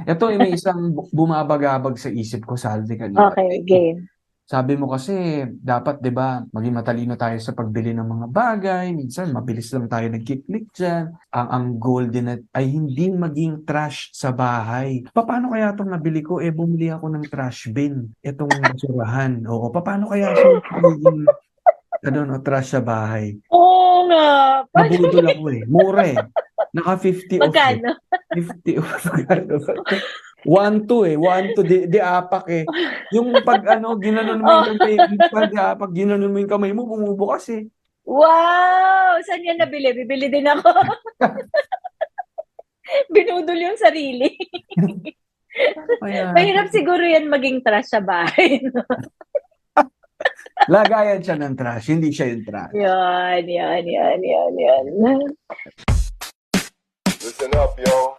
Eto, may isang bumabagabag sa isip ko, Salvi, kanina. Okay, game. Sabi mo kasi dapat 'di ba, maging matalino tayo sa pagbili ng mga bagay, minsan mabilis lang tayo nagki-click diyan. Ang goal din ay hindi maging trash sa bahay. Papaano kaya 'tong nabili ko, bumili ako ng trash bin, itong basurahan, oo, papaano kaya siya magiging ano 'no, trash sa bahay? Oo nga. Paano Nabudol ako, mura, naka 50 off, magkano? 50 off. One two 1 2 di apak, yung 'pag ano ginanon mo yung Oh, kamay, 'pag ginanon mo yung kamay mo bumubukas, wow! Saan yan nabili? Bibili din ako. Binudol yung sarili. Paano kaya 'to? Mahirap siguro yan maging trash sa bahay. No? Lagayan siya ng trash, hindi siya yung trash. Yan. Listen up, yo.